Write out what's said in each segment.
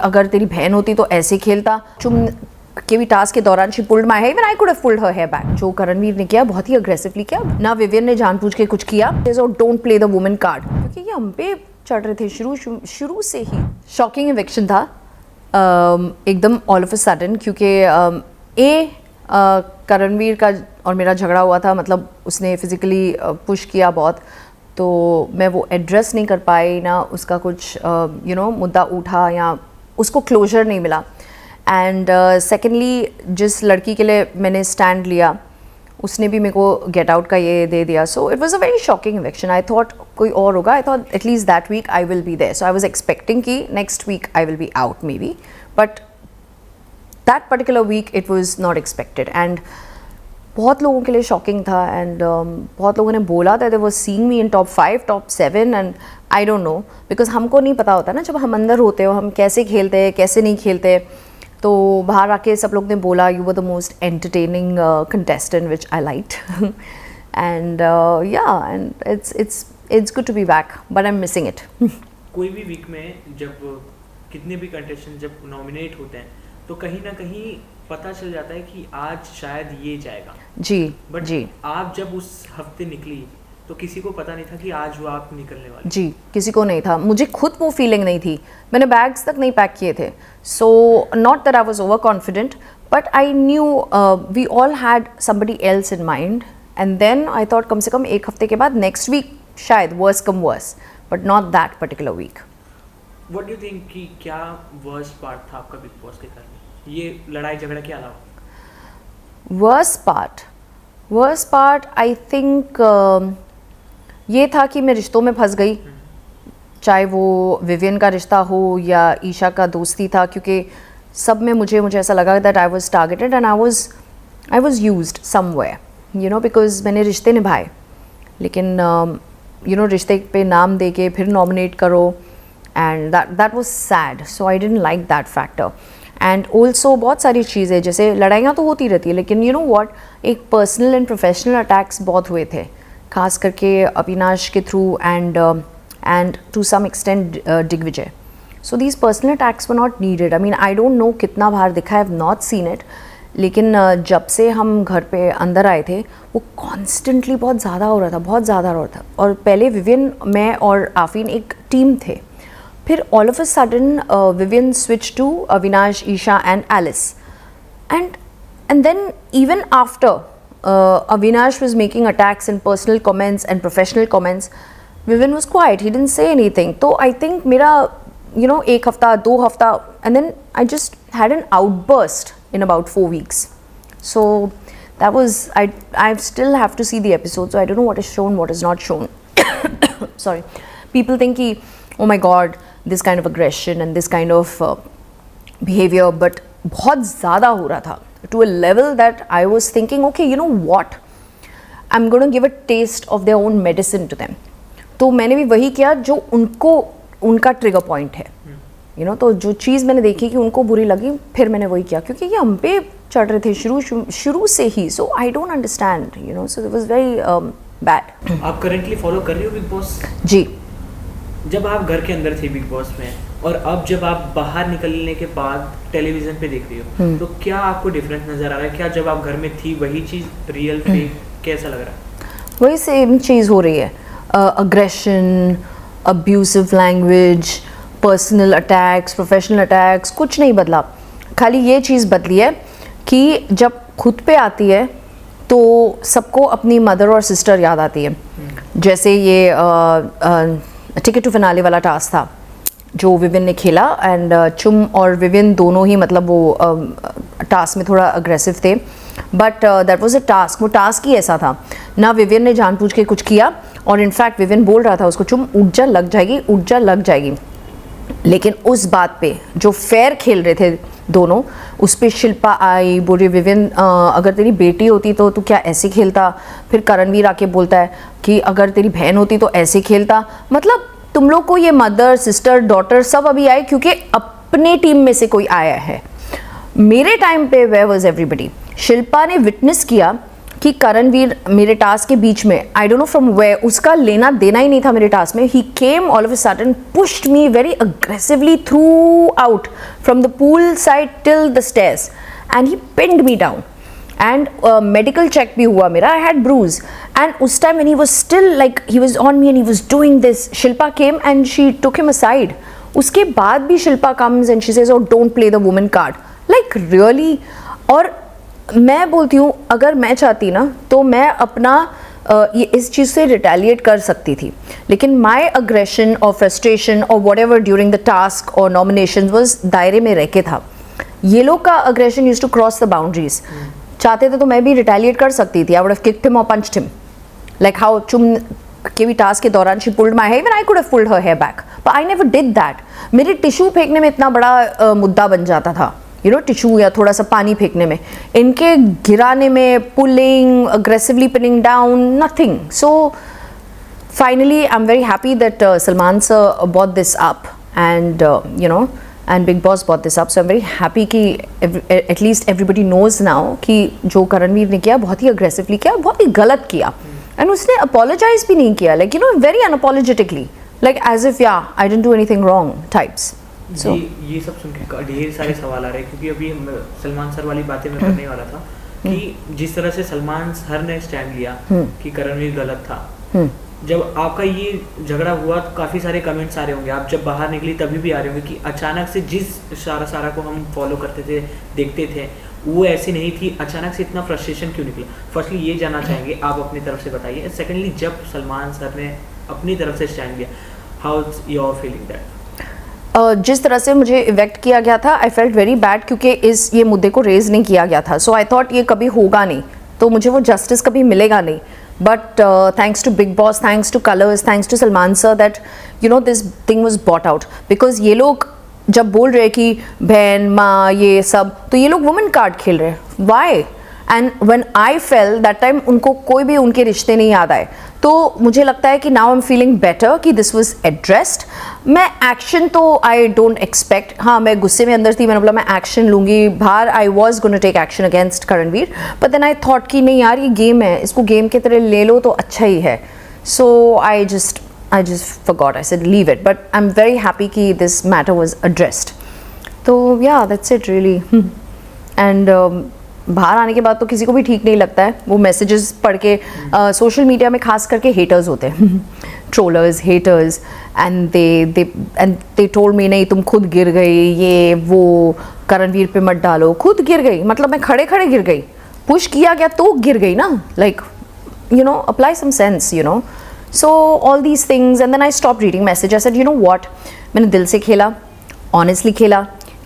अगर तेरी बहन होती तो ऐसे खेलता। चुम के भी टास्क के दौरान she pulled my hair, even I could have pulled her hair back. जो करणवीर ने किया बहुत ही अग्रेसिवली किया, ना विवियन ने जानबूझ के कुछ किया। Don't play the woman card, क्योंकि ये हम पे चढ़ रहे थे शुरू से ही। शॉकिंग इविक्शन था एकदम ऑल ऑफ अ सडन, क्योंकि करणवीर का और मेरा झगड़ा हुआ था, मतलब उसने फिज़िकली पुश किया बहुत, तो मैं वो एड्रेस नहीं कर पाई, ना उसका कुछ मुद्दा उठा या उसको क्लोजर नहीं मिला। एंड सेकेंडली जिस लड़की के लिए मैंने स्टैंड लिया उसने भी मेरे को गेट आउट का ये दे दिया। So it was a very shocking eviction. I thought कोई और होगा, I thought at least that week I will be there, so I was expecting कि next week I will be out maybe, but that particular week it was not expected. And बहुत लोगों के लिए shocking था, and बहुत लोगों ने बोला था they were seeing me in top 5 top 7, and I don't know, because हमको नहीं पता होता ना जब हम अंदर होते हो हम कैसे खेलते हैं कैसे नहीं खेलते। तो बाहर आके सब लोग ने बोला you were the most entertaining contestant which I liked, and yeah and it's good to be back, but I am missing it. कोई भी वीक में जब कितने भी कंटेस्टेंट जब नॉमिनेट होते हैं तो कहीं ना कहीं पता चल जाता है कि आज शायद ये जाएगा। जी बट जी, आप जब उस हफ्ते निकली तो किसी को पता नहीं था कि आज वो आप निकलने वाले। जी किसी को नहीं था, मुझे खुद वो फीलिंग नहीं थी, मैंने बैग्स तक नहीं पैक किए थे। So not that I was over confident, but I knew we all had somebody else in mind, and then I thought कम से कम एक हफ्ते के बाद नेक्स्ट वीक शायद worse come worse, but not that particular week. What do you think कि क्या वर्स्ट पार्ट था आपका बिग बॉस के घर में, ये लड़ाई झगड़ा के अलावा? वर्स्ट पार्ट आई थिंक ये था कि मैं रिश्तों में फंस गई, चाहे वो विवियन का रिश्ता हो या ईशा का दोस्ती था, क्योंकि सब में मुझे ऐसा लगा that I was targeted and I was used somewhere, because मैंने रिश्ते निभाए, लेकिन रिश्ते पे नाम दे के फिर नॉमिनेट करो, and that was sad, so I didn't like that factor. And also बहुत सारी चीज़ें, जैसे लड़ाइयाँ तो होती रहती है, लेकिन यू नो व्हाट, एक पर्सनल एंड प्रोफेशनल अटैक्स बहुत हुए थे, खास करके अविनाश के through and to some extent Digvijay. So these personal attacks were not needed. I mean I don't know कितना बार दिखा, I have not seen it, लेकिन जब से हम घर पे अंदर आए थे वो कॉन्स्टेंटली बहुत ज़्यादा हो रहा था। और पहले विवियन, मैं और आफरीन एक टीम थे, फिर all of a sudden Vivian switch to Avinash, Eisha and Alice, and then even after Avinash was making attacks and personal comments and professional comments, Vivian was quiet, he didn't say anything. So I think मेरा एक हफ्ता 2 हफ्ता, and then I just had an outburst in about 4 weeks. So that was, I still have to see the episode, so I don't know what is shown, what is not shown. Sorry, people think कि oh my god, this kind of aggression and this kind of behavior, but बहुत ज़्यादा हो रहा था, to a level that I was thinking, okay, you know what, I'm going to give a taste of their own medicine to them. तो मैंने भी वही किया जो उनका ट्रिगर पॉइंट है, तो जो चीज़ मैंने देखी कि उनको बुरी लगी, फिर मैंने वही किया, क्योंकि ये हम पे चढ़ रहे थे शुरू से ही। So I don't understand, so it was very bad. आप करेंटली फॉलो कर रही हो बिग बॉस? जी। जब आप घर के अंदर थे बिग बॉस में, और अब जब आप बाहर निकलने के बाद टेलीविजन पे देख रही हो, तो क्या आपको डिफरेंस नजर आ रहा है? क्या जब आप घर में थी वही चीज़ रियल फेक कैसा लग रहा है? वही सेम चीज़ हो रही है, aggression, abusive language, personal attacks, professional attacks, कुछ नहीं बदला। खाली ये चीज़ बदली है कि जब खुद पे आती है तो सबको अपनी मदर और सिस्टर याद आती है। जैसे ये टिकट टू फिनाले वाला टास्क था जो विवियन ने खेला, एंड चुम और विवियन दोनों ही मतलब वो टास्क में थोड़ा अग्रेसिव थे, but that was a task, वो टास्क ही ऐसा था ना, विवियन ने जानबूझ के कुछ किया, और इनफैक्ट विवियन बोल रहा था उसको, चुम ऊर्जा लग जाएगी, लेकिन उस बात पे जो फेयर खेल रहे थे दोनों, उस पर शिल्पा आई, बोली विवियन अगर तेरी बेटी होती तो तू क्या ऐसे खेलता। फिर करणवीर आके बोलता है कि अगर तेरी बहन होती तो ऐसे खेलता। मतलब तुम लोग को ये मदर, सिस्टर, डॉटर सब अभी आए क्योंकि अपने टीम में से कोई आया है। मेरे टाइम पे वेयर वाज एवरीबडी? शिल्पा ने विटनेस किया कि करणवीर मेरे टास्क के बीच में, I don't know from where, उसका लेना देना ही नहीं था मेरे टास्क में, he came all of a sudden, pushed me very aggressively throughout from the pool side till the stairs and he pinned me down. And medical check भी हुआ मेरा, आई हैड ब्रूज. एंड उस time when he was still like he was on me and he was doing this, Shilpa came and she took him aside. उसके बाद भी Shilpa comes and she says, oh don't play the women card. Like really. और मैं बोलती हूँ अगर मैं चाहती ना तो मैं अपना ये इस चीज़ से रिटेलिएट कर सकती थी, लेकिन माई अग्रेशन और फ्रस्ट्रेशन और whatever during the task और नॉमिनेशन वॉज दायरे में रह के था. ये लोग का aggression used to cross the boundaries. चाहते थे तो मैं भी रिटेलिएट कर सकती थी. I would have kicked him और punched him like how Chum के भी टास्क के दौरान she pulled my hair, even I could have pulled her hair back, but I never did that. मेरे टिश्यू फेंकने में इतना बड़ा मुद्दा बन जाता था, यू नो, टिश्यू या थोड़ा सा पानी फेंकने में. इनके गिराने में, pulling, aggressively pinning down, nothing. So finally I am very happy that Salman sir bought this up and you no and big boss bought this up. So I am very happy कि एटलीस्ट एवरीबडी नोज नाउ कि जो करणवीर ने किया बहुत ही aggressively किया, बहुत ही गलत किया. एंड उसने अपोलोजाइज भी नहीं किया, like you know, very unapologetically, like as if या I didn't do anything wrong types. So, ये सब सुन के ढेर सारे सवाल आ रहे हैं, क्योंकि अभी सलमान सर वाली बातें मैं करने वाला था कि जिस तरह से सलमान सर ने स्टैंड लिया कि करणवीर गलत था, जब आपका ये झगड़ा हुआ तो काफ़ी सारे कमेंट्स आ रहे होंगे, आप जब बाहर निकली तभी भी आ रहे होंगे कि अचानक से जिस सारा को हम फॉलो करते थे, देखते थे, वो ऐसी नहीं थी, अचानक से इतना फ्रस्ट्रेशन क्यों निकला? फर्स्टली ये जानना चाहेंगे, आप अपनी तरफ से बताइए. सेकेंडली, जब सलमान सर ने अपनी तरफ से स्टैंड लिया, how is your feeling that? जिस तरह से मुझे इवेक्ट किया गया था, आई फेल्ट वेरी बैड, क्योंकि ये मुद्दे को रेज नहीं किया गया था. सो आई थॉट ये कभी होगा नहीं, तो मुझे वो जस्टिस कभी मिलेगा नहीं. But thanks to Bigg Boss, thanks to Colors, thanks to Salman sir that you know this thing was brought out. Because ये लोग जब बोल रहे कि बहन माँ ये सब, तो ये लोग वुमेन कार्ड खेल रहे हैं. Why? And when I fail that time उनको कोई भी उनके रिश्ते नहीं याद आए. तो मुझे लगता है कि now I am feeling better कि दिस वाज एड्रेस्ड. मैं एक्शन तो आई डोंट एक्सपेक्ट, हाँ मैं गुस्से में अंदर थी, मैंने बोला मैं एक्शन लूँगी बाहर, I was gonna take action against Karanveer, but then I thought कि नहीं यार ये गेम है, इसको गेम की तरह ले लो तो अच्छा ही है. So I just forgot, I said leave it, but I'm very happy कि this matter was addressed. तो yeah, that's it really. And बाहर आने के बाद तो किसी को भी ठीक नहीं लगता है. वो मैसेजेस पढ़ के सोशल मीडिया में खास करके हेटर्स होते हैं, trollers, haters, and they told me नहीं तुम खुद गिर गई, ये वो करणवीर पे मत डालो. खुद गिर गई मतलब मैं खड़े खड़े गिर गई, पुश किया गया तो गिर गई ना, like you know, apply some sense, you know. So all these things, and then I stopped reading message. I said, you know what, मैंने दिल से खेला, honestly खेला.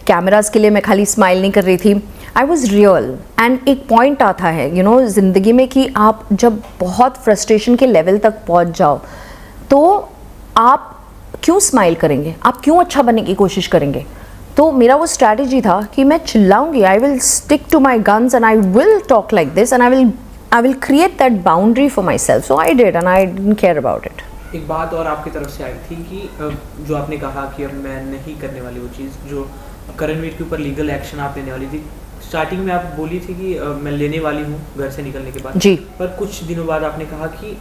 कैमरास के लिए मैं खाली स्माइल नहीं कर रही थी, I was real. and एक पॉइंट आता है you know ज़िंदगी में कि आप जब बहुत फ्रस्ट्रेशन के लेवल तक पहुंच जाओ तो आप क्यों स्माइल करेंगे, आप क्यों अच्छा बनने की कोशिश करेंगे. तो मेरा वो स्ट्रैटेजी था कि मैं चिल्लाऊंगी, I will stick to my guns and I will talk like this and I will create that boundary for myself. So I did and I didn't care about it. एक बात और आपकी तरफ से आई थी कि जो आपने कहा कि अब मैं नहीं करने वाली वो चीज़, जो करणवीर के ऊपर लीगल एक्शन आप लेने वाली थी. स्टार्टिंग में आप बोली थी कि मैं लेने वाली हूँ घर से निकलने के बाद जी, पर कुछ दिनों बाद आपने कहा कि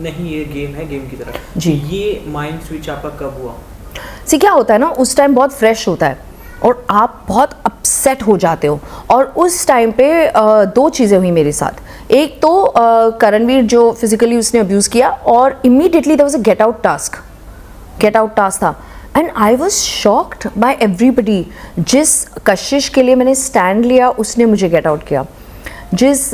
नहीं ये गेम है, गेम की तरह जी. ये माइंड स्विच आपका कब हुआ? सी क्या होता है ना, उस टाइम बहुत फ्रेश होता है और आप बहुत अपसेट हो जाते हो. और उस टाइम पे दो चीज़ें हुई मेरे साथ. एक तो करणवीर जो फिजिकली उसने अब्यूज़ किया और immediately there was a get out task था. And I was shocked by everybody. जिस कशिश के लिए मैंने स्टैंड लिया उसने मुझे गेट आउट किया. जिस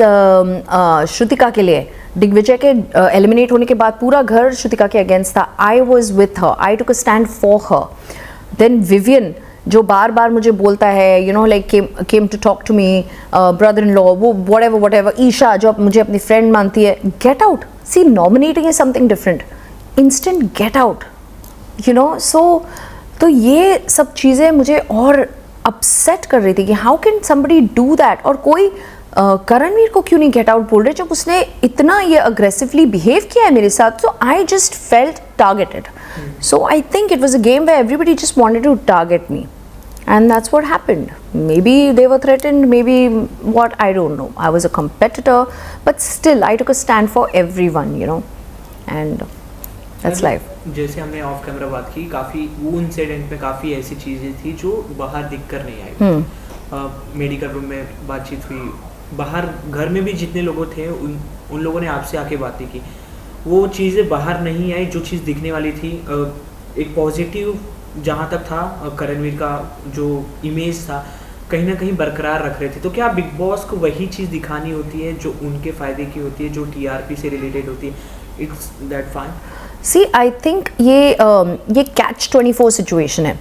श्रुतिका के लिए दिग्विजय के एलिमिनेट होने के बाद पूरा घर श्रुतिका के अगेंस्ट था, I was with her, I took a stand for her. Then Vivian जो बार बार मुझे बोलता है you know like came to talk to me, brother in law, वो वट एवर. ईशा जो मुझे अपनी फ्रेंड मानती है, get out. See nominating is something different, instant get out, you know. So तो ये सब चीज़ें मुझे और अपसेट कर रही थी कि how can somebody do that. और कोई करणवीर को क्यों नहीं गेट आउट बोल रहे जब उसने इतना ये अग्रेसिवली बिहेव किया है मेरे साथ. So I just felt targeted. So I think it was a game where everybody just wanted to target me, And that's what happened. Maybe they were threatened, maybe what, I don't know. I was a competitor, but still I took a stand for everyone, you know, and that's life. जैसे हमने of camera बात की, काफ़ी वो incident में काफ़ी ऐसी चीज़ें थी जो बाहर दिख कर नहीं आई। मेडिकल रूम में बातचीत हुई, बाहर घर में भी जितने लोगों थे उन लोगों ने आपसे आके बातें की, वो चीज़ें बाहर नहीं आई जो चीज़ दिखने वाली थी। एक पॉजिटिव जहाँ तक था करणवीर का जो इमेज था कहीं ना कहीं बरकरार रख रहे थे। तो क्या बिग बॉस को वही चीज़ दिखानी होती है जो उनके फ़ायदे की होती है, जो टीआरपी से रिलेटेड होती है? It's that fine. See I think ये कैच 24 सिचुएशन है।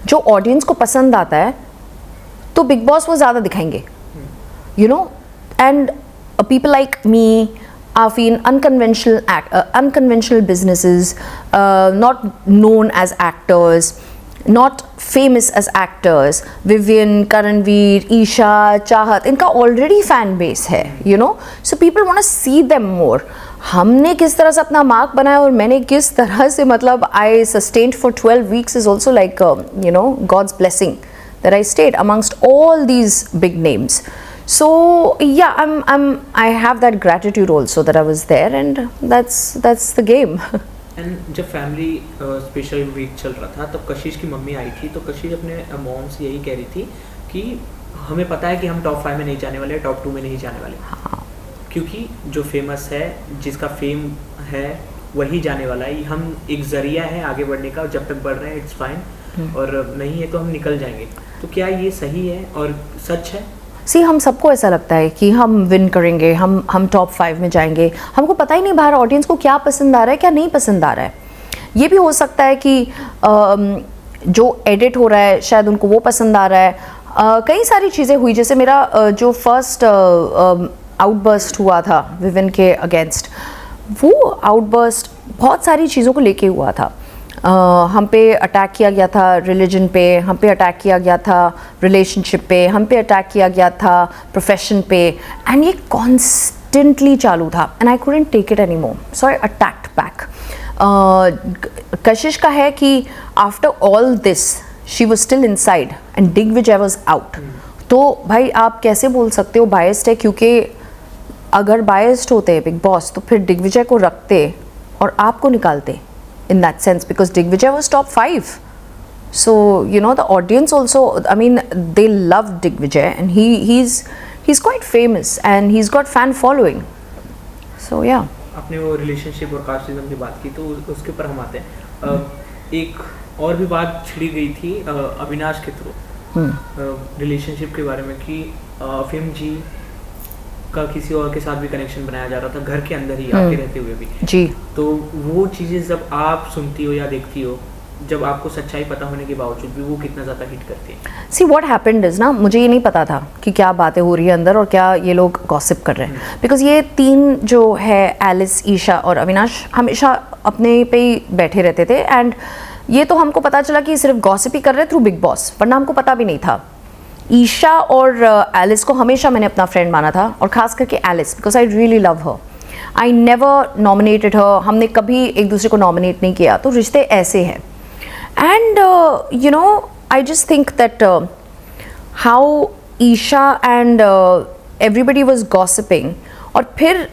जो ऑडियंस को पसंद आता है तो बिग बॉस वो ज़्यादा दिखाएंगे, you know, and people like me, Afin, unconventional businesses, not known as actors, not famous as actors. Vivian, Karanveer, Isha, Chahat, इनका already fan base है, you know, so people want to see them more. हमने किस तरह से अपना mark बनाया और मैंने किस तरह से, मतलब I sustained for 12 weeks is also like you know, God's blessing that I stayed amongst all these big names. So yeah, I have that gratitude also that I was there, and that's the game. And जब family special week चल रहा था तब कशिश की mummy आई थी, तो कशिश अपने mom से यही कह रही थी कि हमें पता है कि हम टॉप 5 में नहीं जाने वाले, टॉप 2 में नहीं जाने वाले। हाँ। क्योंकि जो फेमस है, जिसका फेम है, वही जाने वाला है। हम एक जरिया है आगे बढ़ने का, जब तक बढ़ रहे हैं इट्स फाइन, और नहीं है तो हम निकल जाएंगे। तो क्या ये सही है और सच है? सी हम सबको ऐसा लगता है कि हम विन करेंगे, हम टॉप 5 में जाएंगे। हमको पता ही नहीं बाहर ऑडियंस को क्या पसंद आ रहा है, क्या नहीं पसंद आ रहा है। ये भी हो सकता है कि जो एडिट हो रहा है शायद उनको वो पसंद आ रहा है। कई सारी चीज़ें हुई, जैसे मेरा जो फर्स्ट आउटबर्स्ट हुआ था विविन के अगेंस्ट, वो आउटबर्स्ट बहुत सारी चीज़ों को लेके हुआ था। हम पे अटैक किया गया था रिलीजन पे, हम पे अटैक किया गया था रिलेशनशिप पे, हम पे अटैक किया गया था प्रोफेशन पे, एंड ये कॉन्स्टेंटली चालू था and I couldn't take it any more, so I attacked back. Kashish का है कि after all this she was still inside and Digvijay was out. तो भाई आप कैसे बोल सकते हो बायस्ड है, क्योंकि अगर बायस्ड होते बिग बॉस तो फिर दिग्विजय को रखते और आपको निकालते in that sense, because Digvijay was top 5. So you know, the audience also, I mean, they love Digvijay, and he's quite famous and he's got fan following. So yeah. आपने वो relationship और कास्टिज्म की बात की, तो उसके ऊपर हम आते हैं। एक और भी बात छिड़ी गई थी अविनाश के थ्रू रिलेशनशिप के बारे में, कि अफीम जी का किसी और के साथ भी कनेक्शन बनाया जा रहा था घर के अंदर ही, आके रहते हुए भी जी। तो वो चीज़ें जब आप सुनती हो या देखती हो, जब आपको सच्चाई पता होने के बावजूद भी, वो कितना ज़्यादा हिट करती है? सी व्हाट हैपेंड इज ना, मुझे ये नहीं पता था कि क्या बातें हो रही है अंदर और क्या ये लोग गॉसिप कर रहे हैं, बिकॉज ये तीन जो है एलिस, ईशा और अविनाश हमेशा अपने पे ही बैठे रहते थे, एंड ये तो हमको पता चला कि सिर्फ गॉसिप ही कर रहे थ्रू बिग बॉस, वरना हमको पता भी नहीं था। ईशा और एलिस को हमेशा मैंने अपना फ्रेंड माना था, और ख़ास करके Alice, because I really love her. I never nominated her, हमने कभी एक दूसरे को नॉमिनेट नहीं किया, तो रिश्ते ऐसे हैं। And you know, I just think that how Eisha and everybody was gossiping, और फिर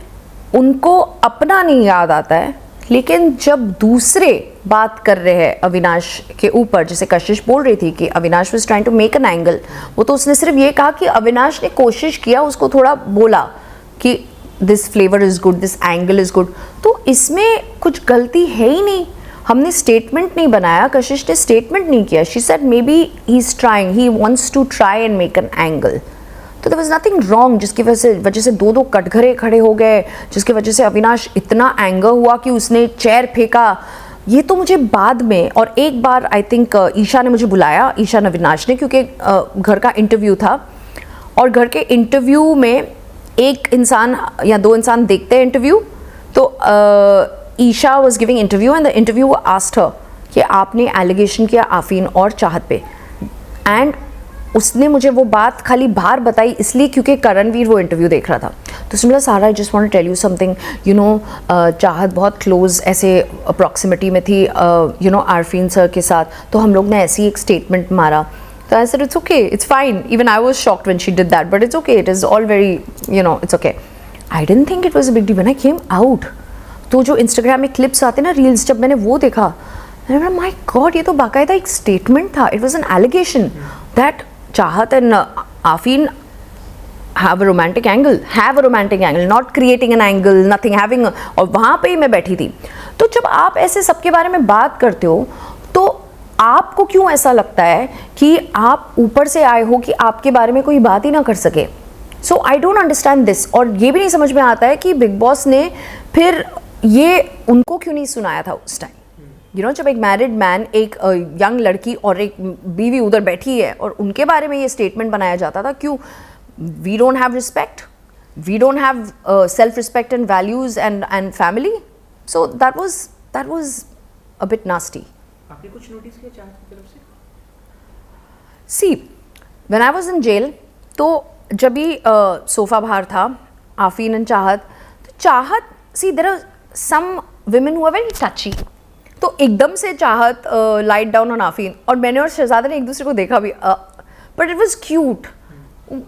उनको अपना नहीं याद आता है, लेकिन जब दूसरे बात कर रहे हैं अविनाश के ऊपर, जैसे कशिश बोल रही थी कि Avinash was trying to make an angle, वो तो उसने सिर्फ ये कहा कि अविनाश ने कोशिश किया, उसको थोड़ा बोला कि this flavour is good, this angle is good, तो इसमें कुछ गलती है ही नहीं। हमने स्टेटमेंट नहीं बनाया, कशिश ने स्टेटमेंट नहीं किया। She said may be he is trying, he wants to try and make an angle, तो देयर वाज नथिंग रॉन्ग, जिसकी वजह से दो कटघरे खड़े हो गए, जिसकी वजह से अविनाश इतना एंगर हुआ कि उसने चेयर फेंका। ये तो मुझे बाद में, और एक बार आई थिंक ईशा ने मुझे बुलाया, ईशा ने अविनाश ने, क्योंकि घर का इंटरव्यू था, और घर के इंटरव्यू में एक इंसान या दो इंसान देखते हैं इंटरव्यू, तो Eisha was giving interview and the interview asked her कि आपने एलिगेशन किया आफीन और चाहत पे, एंड उसने मुझे वो बात खाली बाहर बताई इसलिए क्योंकि करणवीर वो इंटरव्यू देख रहा था। तो उसने बोला, Sara I just want to tell you something, you know, Chahat बहुत क्लोज ऐसे प्रॉक्सिमिटी में थी यू नो आरफीन सर के साथ, तो हम लोग ने ऐसी एक स्टेटमेंट मारा, So I said, it's okay, it's fine. Even I was shocked when she did that, but it's okay. It is all very, it's okay. I didn't think it was a big deal. When I came out, तो जो Instagram में clips आते ना, reels, जब मैंने वो देखा, my God, ये तो बाकायदा एक statement था. It was an allegation that चाहत and Afeen have a romantic angle, not creating an angle, nothing, having और वहाँ पे ही मैं बैठी थी. तो जब आप ऐसे सबके बारे में बात करते हो, तो आपको क्यों ऐसा लगता है कि आप ऊपर से आए हो कि आपके बारे में कोई बात ही ना कर सके? सो आई डोंट अंडरस्टैंड दिस. और ये भी नहीं समझ में आता है कि बिग बॉस ने फिर ये उनको क्यों नहीं सुनाया था उस टाइम. जब एक मैरिड मैन, एक यंग लड़की और एक बीवी उधर बैठी है और उनके बारे में ये स्टेटमेंट बनाया जाता था, क्यों? We don't have respect, we don't have self respect and values and family. So that was a bit nasty. आपने कुछ नोटिस किया चाहत की तरफ से? See, when I was in jail, तो जब भी सोफा बाहर था, आफीन एंड चाहत, तो Chahat, see there are some women who are very touchy, तो एकदम से चाहत लाइट डाउन ऑन आफीन, और मैंने और शहजादा ने एक दूसरे को देखा भी, but it was cute.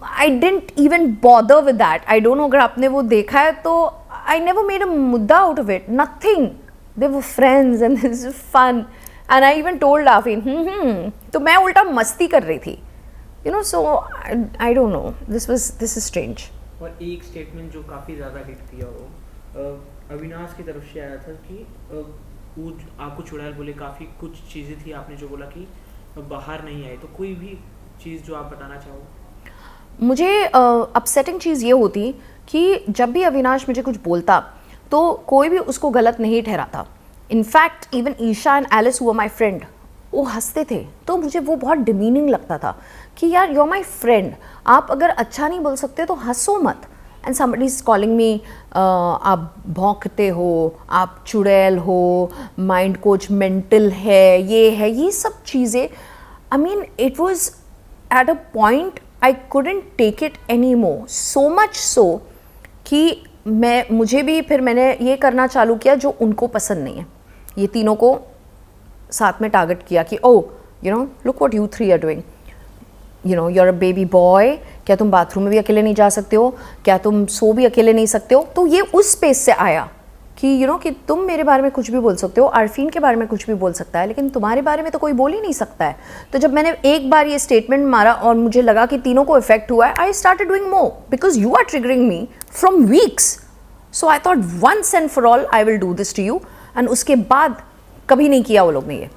I didn't even bother with that. I don't no अगर आपने वो देखा है तो आई नेवर मेड अ मुद्दा out of it, nothing. They were friends and this is fun. And I even told Afeen, तो मैं उल्टा मस्ती कर रही थी, so I don't know, this is strange. और एक स्टेटमेंट जो काफ़ी ज़्यादा हिट किया वो अविनाश की तरफ से आया था कि वो आपको चुड़ैल बोले, काफ़ी कुछ चीज़ें थी आपने जो बोला कि बाहर नहीं आई, तो कोई भी चीज़ जो आप बताना चाहो? मुझे अपसेटिंग चीज़ ये होती कि जब भी अविनाश मुझे कुछ बोलता तो कोई भी उसको गलत नहीं ठहराता. In fact even Eisha and Alice हुआ माई फ्रेंड, वो हंसते थे, तो मुझे वो बहुत डिमीनिंग लगता था कि यार यू आर माई फ्रेंड, आप अगर अच्छा नहीं बोल सकते तो हंसो मत. And somebody is calling me, आप भौंकते हो, आप चुड़ैल हो, माइंड कोच मेंटल है, ये सब चीज़ें. I mean it was at a point I couldn't take it any more, so much so कि मुझे भी फिर मैंने ये करना चालू किया जो उनको पसंद नहीं है. ये तीनों को साथ में टारगेट किया कि oh look what you three are doing, you are a baby boy, क्या तुम बाथरूम में भी अकेले नहीं जा सकते हो, क्या तुम सो भी अकेले नहीं सकते हो? तो ये उस स्पेस से आया कि कि तुम मेरे बारे में कुछ भी बोल सकते हो, आरफीन के बारे में कुछ भी बोल सकता है, लेकिन तुम्हारे बारे में तो कोई बोल ही नहीं सकता है. तो जब मैंने एक बार ये स्टेटमेंट मारा और मुझे लगा कि तीनों को इफेक्ट हुआ है, I started doing more because you are triggering me from weeks. So I thought once and for all I will do this to you. And उसके बाद कभी नहीं किया वो लोग ने ये,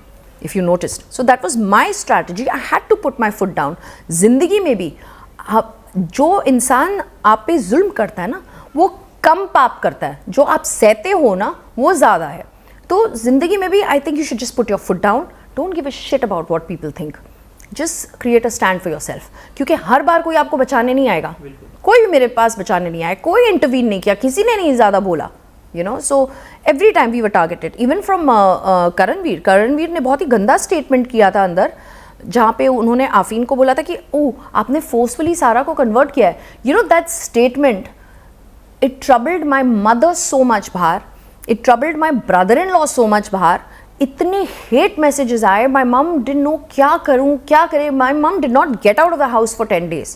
if you noticed. So that was my strategy. I had to put my foot down. जिंदगी में भी जो इंसान आप पे जुल्म करता है ना, वो कम पाप करता है, जो आप सहते हो ना वो ज़्यादा है. तो ज़िंदगी में भी I think you should just put your foot down. Don't give a shit about what people think. Just create a stand for your self. क्योंकि हर बार कोई आपको बचाने नहीं आएगा. कोई भी मेरे पास बचाने नहीं आया, कोई इंटरवीन नहीं किया, किसी ने नहीं ज़्यादा बोला. So every time we were targeted. Even from Karanveer ने बहुत ही गंदा स्टेटमेंट किया था अंदर, जहाँ पे उन्होंने आफीन को बोला था कि ओह आपने फोर्सफुली सारा को कन्वर्ट किया है. That statement, it troubled my mother so much बाहर, it troubled my brother-in-law so much बाहर. इतने hate messages आए. My mom didn't know क्या करूँ, क्या करे. My mom did not get out of the house for 10 days.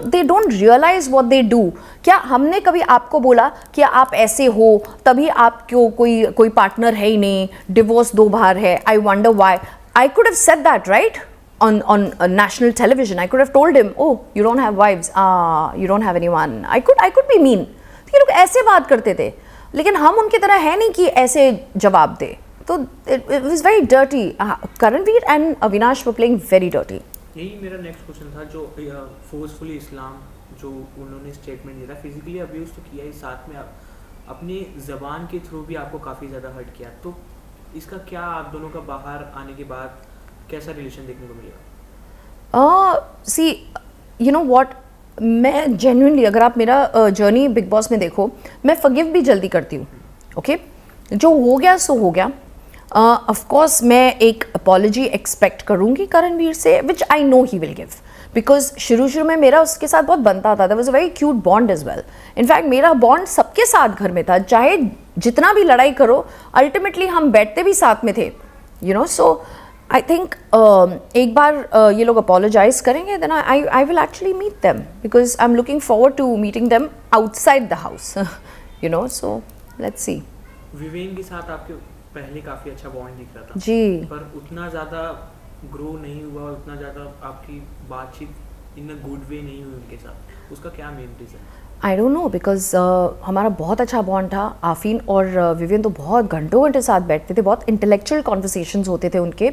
They don't realize what they do. क्या हमने कभी आपको बोला कि आप ऐसे हो तभी आप क्यों, कोई पार्टनर है ही नहीं, डिवोर्स 2 बार है, I wonder why. I could have said that, right? On national television, I could have told him, oh, you don't have wives, you don't have anyone. I could be mean. ये लोग ऐसे बात करते थे, लेकिन हम उनकी तरह है नहीं कि ऐसे जवाब दे. तो it was very dirty. Karanvir and Avinash were playing very dirty. यही मेरा नेक्स्ट क्वेश्चन था. जो फोर्सफुली इस्लाम जो उन्होंने स्टेटमेंट दिया था, फिजिकली अब्यूज़ तो किया ही, साथ में अपनी ज़बान के थ्रू भी आपको काफ़ी ज़्यादा हर्ट किया. तो इसका क्या आप दोनों का बाहर आने के बाद कैसा रिलेशन देखने को मिलेगा? सी यू नो व्हाट, मैं जेन्युइनली, अगर आप मेरा जर्नी बिग बॉस में देखो, मैं फॉरगिव भी जल्दी करती हूँ. ओके, जो हो गया सो हो गया. ऑफ कोर्स मैं एक अपॉलॉजी एक्सपेक्ट करूँगी करणवीर से, which I know he will give, because शुरू में मेरा उसके साथ बहुत बनता था. There was a very cute bond as well. In fact मेरा बॉन्ड सबके साथ घर में था, चाहे जितना भी लड़ाई करो, अल्टीमेटली हम बैठते भी साथ में थे. सो आई थिंक एक बार ये लोग अपोलोजाइज करेंगे then I will actually meet them because I am looking forward to meeting them outside the house you know so let's see. Vivian के साथ आपके पहले काफ़ी अच्छा बॉन्ड दिख रहा था जी पर उतना ज़्यादा ग्रो नहीं हुआ, उतना ज़्यादा आपकी बातचीत इन अ गुड वे नहीं हुई उनके साथ, उसका क्या main reason? I don't know because हमारा बहुत अच्छा बॉन्ड था। आफीन और विवियन तो बहुत घंटों घंटे साथ बैठते थे, बहुत इंटेलेक्चुअल कॉन्वर्सेशंस होते थे उनके।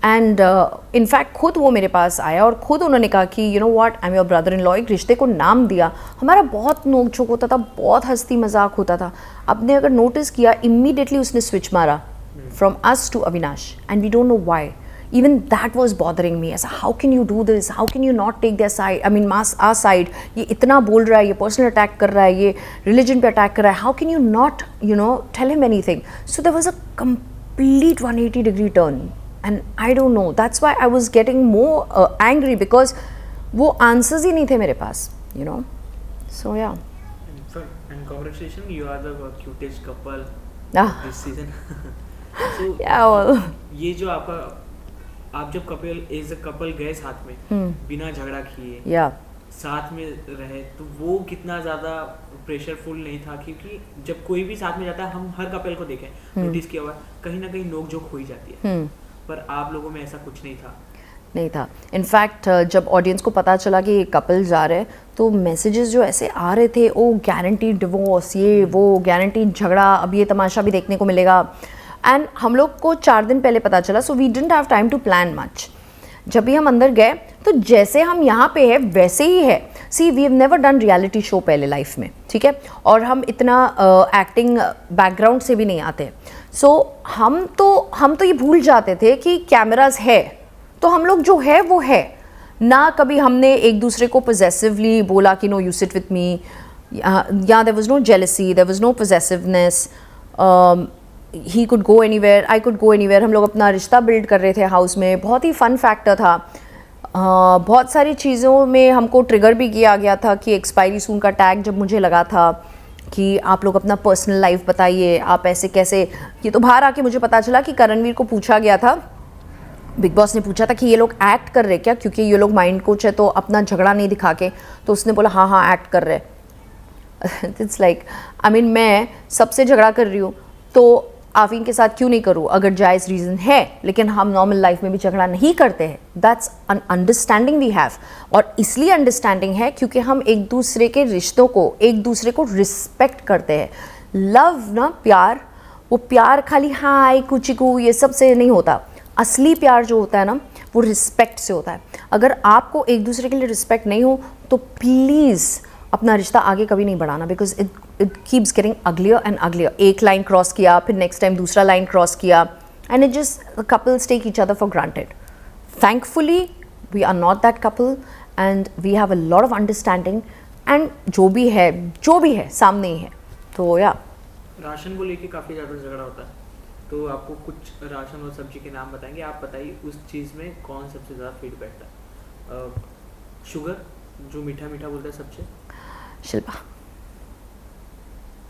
एंड इनफैक्ट खुद वो मेरे पास आया और खुद उन्होंने कहा कि you know what, I am your brother in law, एक रिश्ते को नाम दिया। हमारा बहुत नोक झोंक होता था, बहुत हंसी मजाक होता था। आपने अगर नोटिस किया, इमीडिएटली उसने स्विच मारा from us to Avinash and we don't know why. Even that was bothering me. ऐसा how can you do this? How can you not take their side? I mean, our side. ये इतना बोल रहा है, ये personal attack कर रहा है, ये religion पे attack कर रहा है. How can you not, you know, tell him anything? So there was a complete 180-degree turn, and I don't know. That's why I was getting more angry because वो answers ही नहीं थे मेरे पास, you know. So yeah. And congratulations, you are the cutest couple this season. So Yeah, well. ये जो आपका आप जब couple as a couple गए साथ में बिना झगड़ा किए Yeah. साथ में रहे तो वो कितना ज़्यादा प्रेशरफुल नहीं था? क्योंकि जब कोई भी साथ में जाता है, हम हर कपल को देखें, नोटिस किया हुआ है, कहीं ना कहीं नोक झोंक हो ही जाती है, पर आप लोगों में ऐसा कुछ नहीं था। इनफैक्ट जब ऑडियंस को पता चला कि ये कपल जा रहे हैं तो मैसेजेस जो ऐसे आ रहे थे, ओ गारंटी डिवोर्स, ये वो गारंटी झगड़ा, अब ये तमाशा भी देखने को मिलेगा। एंड हम लोग को 4 दिन पहले पता चला, so we didn't have time to plan much. जब भी हम अंदर गए तो जैसे हम यहाँ पे है वैसे ही है। See we have never done reality show पहले लाइफ में, ठीक है, और हम इतना एक्टिंग बैकग्राउंड से भी नहीं आते। सो हम तो ये भूल जाते थे कि कैमरास है, तो हम लोग जो है वो है ना। कभी हमने एक दूसरे को पोजेसिवली बोला कि no you sit with me, या there was no jealousy, there was no possessiveness. He could go anywhere, I could go anywhere. हम लोग अपना रिश्ता बिल्ड कर रहे थे हाउस में। बहुत ही फन फैक्टर था। बहुत सारी चीज़ों में हमको ट्रिगर भी किया गया था कि एक्सपायरी सून का टैग जब मुझे लगा था कि आप लोग अपना पर्सनल लाइफ बताइए, आप ऐसे कैसे। ये तो बाहर आके मुझे पता चला कि करणवीर को पूछा गया था, बिग बॉस ने पूछा था कि ये लोग एक्ट कर रहे क्या, क्योंकि ये लोग माइंड कोच है तो अपना झगड़ा नहीं दिखा के, तो उसने बोला हाँ हाँ एक्ट कर रहे। इट्स लाइक आई मीन मैं सबसे झगड़ा कर रही हूँ तो आफीन के साथ क्यों नहीं करूँ, अगर जायज़ रीज़न है। लेकिन हम नॉर्मल लाइफ में भी झगड़ा नहीं करते हैं। That's an understanding we have. और इसलिए अंडरस्टैंडिंग है क्योंकि हम एक दूसरे के रिश्तों को, एक दूसरे को रिस्पेक्ट करते हैं। लव ना, प्यार, वो प्यार खाली हाय कुचिकू ये सब से नहीं होता। असली प्यार जो होता है ना, वो रिस्पेक्ट से होता है। अगर आपको एक दूसरे के लिए रिस्पेक्ट नहीं हो तो प्लीज़ अपना रिश्ता आगे कभी नहीं बढ़ाना, because it keeps getting uglier and uglier. एक लाइन क्रॉस किया, फिर नेक्स्ट टाइम दूसरा लाइन क्रॉस किया, and it just couples take each other for granted. Thankfully we are not that couple and we have a lot of understanding, and जो भी है सामने ही है। तो या राशन को लेके काफ़ी ज़्यादा झगड़ा होता है, तो आपको कुछ राशन और सब्जी के नाम बताएंगे, आप बताइए उस चीज़ में कौन सबसे ज़्यादा फिट बैठता है? शुगर जो मीठा मीठा बोलता है सबसे,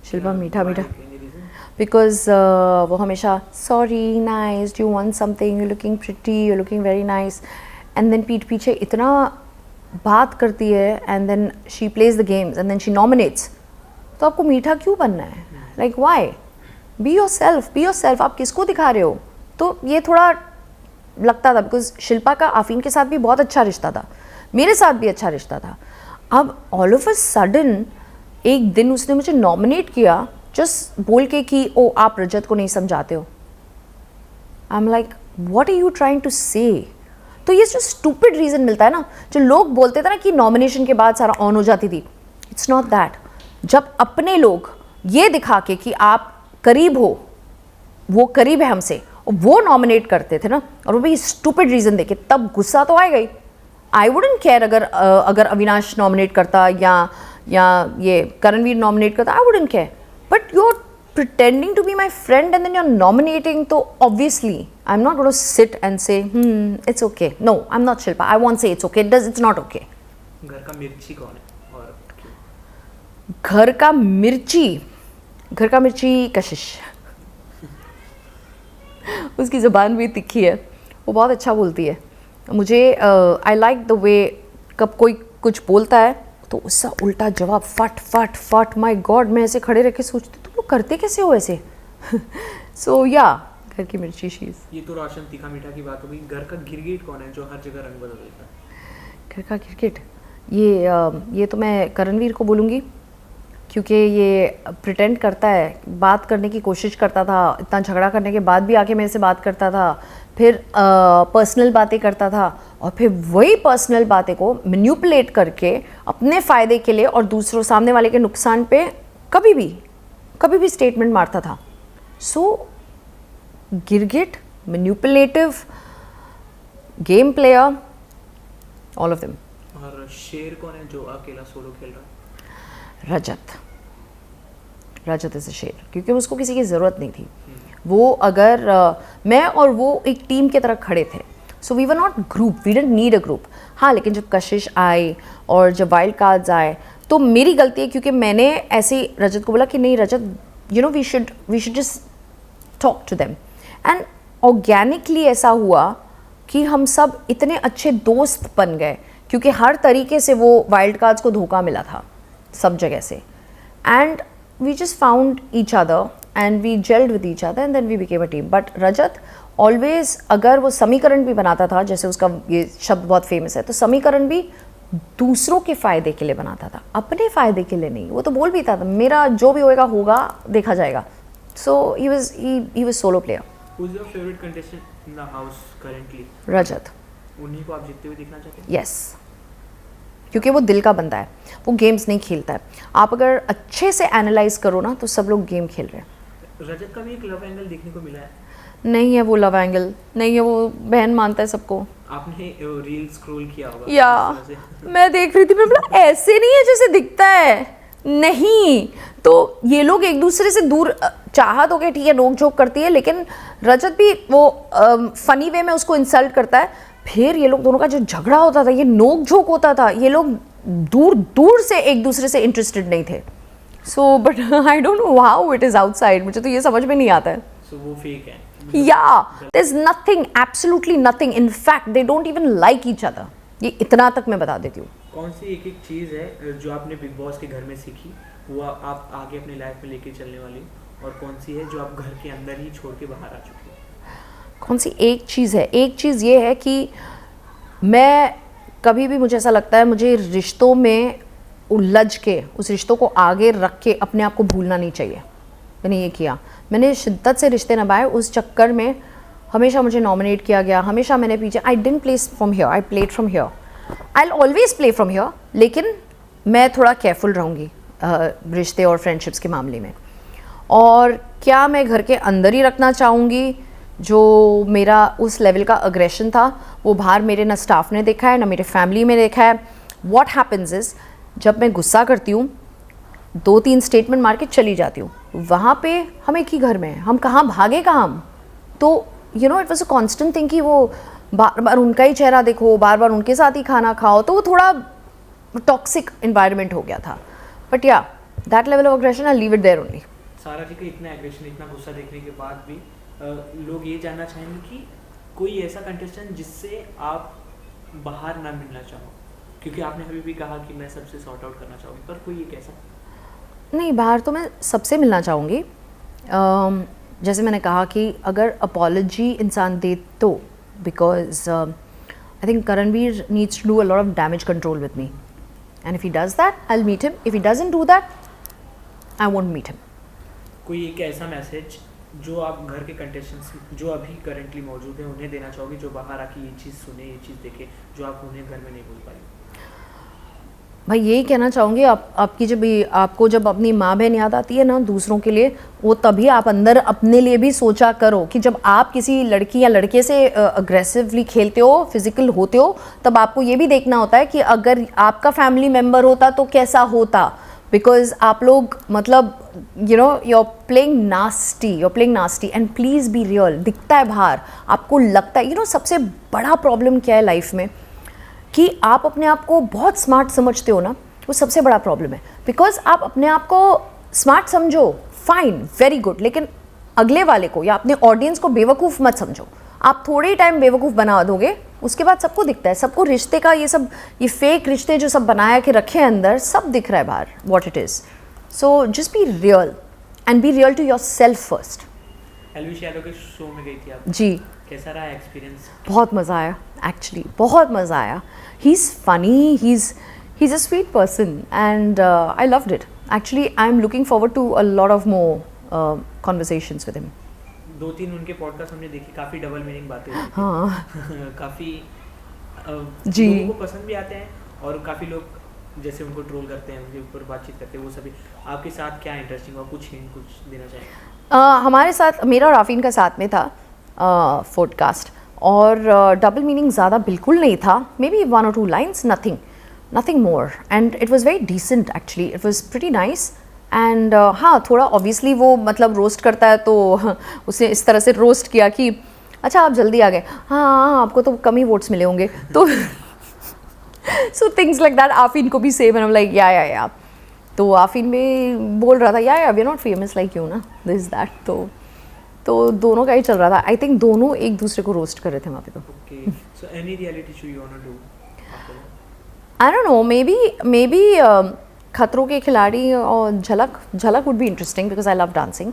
शिल्पा मीठा बिकॉज वो हमेशा sorry, nice, do want something, you looking pretty, you looking very nice, and then पीठ पीछे इतना बात करती है, and then she plays the games and then she nominates. तो आपको मीठा क्यों बनना है? Like why? Be yourself. आप किसको दिखा रहे हो? तो ये थोड़ा लगता था, बिकॉज शिल्पा का आफीन के साथ भी बहुत अच्छा रिश्ता था, मेरे साथ भी अच्छा रिश्ता था। अब ऑल ऑफ अ सडन एक दिन उसने मुझे नॉमिनेट किया जस्ट बोल के कि ओ आप रजत को नहीं समझाते हो। I am like what are you trying to say? तो ये जो स्टूपिड रीज़न मिलता है ना, जो लोग बोलते थे ना कि नॉमिनेशन के बाद सारा ऑन हो जाती थी, इट्स नॉट दैट। जब अपने लोग ये दिखा के कि आप करीब हो, वो करीब है हमसे, और वो नॉमिनेट करते थे ना, और वो भी स्टूपिड रीज़न देके, तब गुस्सा तो आएगा ही। आई वुडंट केयर अगर अविनाश नॉमिनेट करता या ये करणवीर नॉमिनेट करता, I wouldn't care. But you are pretending to be my friend and then you're nominating, तो obviously I'm not going to sit and say it's okay. No, I'm not Shilpa. I won't say it's okay. It's not okay. घर का मिर्ची कौन है और क्यों? घर का मिर्ची कशिश। उसकी ज़बान भी तिखी है वो बहुत अच्छा बोलती है मुझे। आई लाइक द वे कब कोई कुछ बोलता है तो उसका उल्टा जवाब फट फट फट, माय गॉड मैं ऐसे खड़े रह के सोचती तुम लोग करते कैसे हो ऐसे। सो या घर की मिर्ची शीज़। ये तो रोशन तीखा मीठा की बात हो गई। घर का गिरगिट कौन है जो हर जगह रंग बदल देता है? घर का गिरगिट ये तो मैं करणवीर को बोलूँगी, क्योंकि ये प्रिटेंड करता है, बात करने की कोशिश करता था, इतना झगड़ा करने के बाद भी आके मेरे से बात करता था, फिर पर्सनल बातें करता था और फिर वही पर्सनल बातें को मैनिपुलेट करके अपने फ़ायदे के लिए और दूसरों सामने वाले के नुकसान पे कभी भी स्टेटमेंट मारता था। सो गिरगिट, manipulative, game player, all of them. और शेर कौन है जो अकेला सोलो खेल रहा है? रजत इज़ अ शेर, क्योंकि उसको किसी की ज़रूरत नहीं थी। वो अगर मैं और वो एक टीम की तरह खड़े थे, so we were not group, we didn't need a group. हाँ, लेकिन जब कशिश आई और जब वाइल्ड कार्ड्स आए तो मेरी गलती है, क्योंकि मैंने ऐसे रजत को बोला कि नहीं Rajat, you know we should just talk to them, and organically ऐसा हुआ कि हम सब इतने अच्छे दोस्त बन गए, क्योंकि हर तरीके से वो वाइल्ड कार्ड्स को धोखा मिला था सब जगह से, and we just found each other and we gelled with each other and then we became a team. But Rajat always, अगर वो समीकरण भी बनाता था, जैसे उसका ये शब्द बहुत फेमस है, तो समीकरण भी दूसरों के फ़ायदे के लिए बनाता था, अपने फ़ायदे के लिए नहीं। वो तो बोल भी था मेरा जो भी होगा देखा जाएगा। So he was solo player. Who's your favorite contestant in the house currently? Rajat. उन्हीं को आप जीतते हुए देखना चाहते हैं? यस, क्योंकि वो दिल का बंदा है, वो गेम्स नहीं खेलता है। आप अगर अच्छे से एनालाइज करो ना तो सब लोग गेम खेल रहे हैं। रजत का भी एक लव एंगल देखने को मिला है। नहीं है वो लव एंगल, नहीं है, वो बहन मानता है सबको। आपने रील स्क्रॉल किया होगा या मैं देख रही थी, मैं बोला ऐसे नहीं है जैसे दिखता है, नहीं तो ये लोग एक दूसरे से दूर, चाहत हो गया ठीक है, नोक झोंक करती है, लेकिन रजत भी वो फनी वे में उसको इंसल्ट करता है। फिर ये लोग दोनों का जो झगड़ा होता था, ये नोक झोंक होता था, ये लोग दूर दूर से एक दूसरे से इंटरेस्टेड नहीं थे। So but I don't know how it is outside, मुझे तो ये समझ में नहीं आता है। सो वो फेक है? Yeah, there's nothing, absolutely nothing. In fact, they don't even like each other. ये इतना तक मैं बता देती हूँ। कौन सी एक चीज़ है जो आपने बिग बॉस के घर में सीखी, वो आप आगे अपनी लाइफ में लेके चलने वाली, और कौन सी है जो आप घर के अंदर ही छोड़ के बाहर आ चुकी हो? कौन सी एक चीज़ है? एक चीज़ ये है कि मैं कभी भी, मुझे ऐसा लगता है, मुझे रिश्तों में उलझ के उस रिश्तों को आगे रख के अपने आप को भूलना नहीं चाहिए। मैंने ये किया, मैंने शिद्दत से रिश्ते निभाए, उस चक्कर में हमेशा मुझे नॉमिनेट किया गया, हमेशा मैंने पीछे, I didn't play from here, I played from here, I always play from here, लेकिन मैं थोड़ा केयरफुल रहूँगी रिश्ते और फ्रेंडशिप्स के मामले में। और क्या मैं घर के अंदर ही रखना चाहूँगी? जो मेरा उस लेवल का अग्रेशन था वो बाहर मेरे ना स्टाफ ने देखा है ना मेरे फैमिली में देखा है। व्हाट हैपन्स इज़, जब मैं गुस्सा करती हूँ 2-3 स्टेटमेंट मार के चली जाती हूँ, वहाँ पे हम एक ही घर में हैं, हम कहाँ भागे कहाँ हम। तो you know it was a constant thing कि वो बार बार उनका ही चेहरा देखो, बार बार उनके साथ ही खाना खाओ, तो वो थोड़ा टॉक्सिक इन्वायरमेंट हो गया था। But yeah that level of aggression I leave it there only. Sara ji का इतना एग्रेशन, इतना गुस्सा देखने के बाद भी लोग ये जानना चाहेंगे कि कोई ऐसा कंटेस्टेंट जिससे आप बाहर ना मिलना चाहो, क्योंकि आपने अभी भी कहा कि मैं सबसे सॉर्ट आउट करना चाहूँगी, पर कोई एक ऐसा? नहीं, बाहर तो मैं सबसे मिलना चाहूँगी। जैसे मैंने कहा कि अगर अपॉलॉजी इंसान दे तो, because I think Karanveer needs to do a lot of damage control with me, and if he does that I will meet him, if he doesn't do that I won't meet him. कोई एक ऐसा message जो आप घर के contestants जो अभी currently मौजूद हैं उन्हें देना चाहोगे, जो बाहर आके ये चीज़ सुने, ये चीज़ देखे, जो आप उन्हें घर में नहीं बोल पाए? भाई यही कहना चाहूँगी, आपकी आपको जब अपनी माँ बहन याद आती है ना दूसरों के लिए, वो तभी आप अंदर अपने लिए भी सोचा करो कि जब आप किसी लड़की या लड़के से अग्रेसिवली खेलते हो, फिजिकल होते हो, तब आपको ये भी देखना होता है कि अगर आपका फैमिली मेम्बर होता तो कैसा होता। बिकॉज आप लोग मतलब you know you are playing nasty and please be real. दिखता है बाहर, आपको लगता है, यू नो सबसे बड़ा प्रॉब्लम क्या है लाइफ में कि आप अपने आप को बहुत स्मार्ट समझते हो ना, वो सबसे बड़ा प्रॉब्लम है। बिकॉज आप अपने आप को स्मार्ट समझो, फाइन, वेरी गुड, लेकिन अगले वाले को या अपने ऑडियंस को बेवकूफ़ मत समझो। आप थोड़े ही टाइम बेवकूफ़ बना दोगे, उसके बाद सबको दिखता है, सबको रिश्ते का ये सब, ये फेक रिश्ते जो सब बनाया के रखे हैं अंदर, सब दिख रहा है बाहर what it is. So just be real and be real to yourself first. एलवी शैलो के शो में गई थी आप जी, कैसा रहा एक्सपीरियंस? बहुत मज़ा आया एक्चुअली, बहुत मज़ा आया. He is funny, he is a sweet person and I loved it. Actually I am looking forward to a lot of more conversations with him. 2-3 उनके पॉडकास्ट हमने देखे, काफ़ी डबल मीनिंग बातें होती हैं. हाँ काफ़ी जी. लोगों को पसंद भी आते हैं और काफ़ी लोग जैसे उनको ट्रोल करते हैं, उनके ऊपर बातचीत करते हैं, वो सभी. आपके साथ क्या इंटरेस्टिंग हुआ, कुछ हिंट कुछ देना चाहेंगे? हमारे साथ, मेरा और आफीन का साथ में था पॉडकास्ट, और डबल मीनिंग ज़्यादा बिल्कुल नहीं था. May be 1 or 2 lines, nothing more, and it was very decent actually. It was pretty nice. And हाँ, थोड़ा ऑब्वियसली वो मतलब रोस्ट करता है, तो उसने इस तरह से रोस्ट किया कि अच्छा आप जल्दी आ गए, हाँ आपको तो कम ही वोट्स मिले होंगे, तो सो थिंग्स लाइक दैट. आफीन को भी सेम, एंड लाइक या तो आफीन में बोल रहा था yeah we are not famous like you ना, दिस दैट. तो दोनों का ही चल रहा था. आई थिंक दोनों एक दूसरे को रोस्ट कर रहे थे वहाँ पे. तो okay, so any reality show you want to do? I don't know, maybe खतरों के खिलाड़ी और Jhalak would be interesting because I love dancing.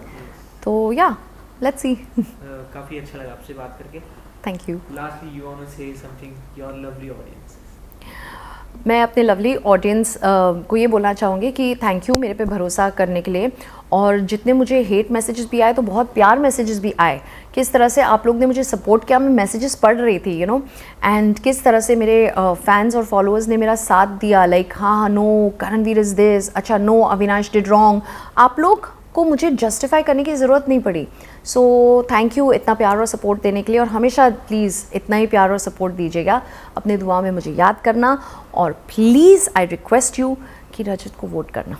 तो या लेट्स सी. काफ़ी अच्छा लगा आपसे बात करके. Thank you. Lastly you want to say something your lovely audience? मैं अपने लवली ऑडियंस को ये बोलना चाहूँगी कि थैंक यू मेरे पे भरोसा करने के लिए. और जितने मुझे हेट मैसेजेस भी आए, तो बहुत प्यार मैसेजेस भी आए, किस तरह से आप लोग ने मुझे सपोर्ट किया. मैं मैसेजेस पढ़ रही थी यू नो, एंड किस तरह से मेरे फैंस और फॉलोअर्स ने मेरा साथ दिया. लाइक हाँ नो करणवीर इज़ दिस, अच्छा नो अविनाश डिड रॉन्ग. आप लोग को मुझे जस्टिफाई करने की ज़रूरत नहीं पड़ी. सो थैंक यू इतना प्यार और सपोर्ट देने के लिए, और हमेशा प्लीज़ इतना ही प्यार और सपोर्ट दीजिएगा. अपने दुआ में मुझे याद करना, और प्लीज़ आई रिक्वेस्ट यू कि रजत को वोट करना.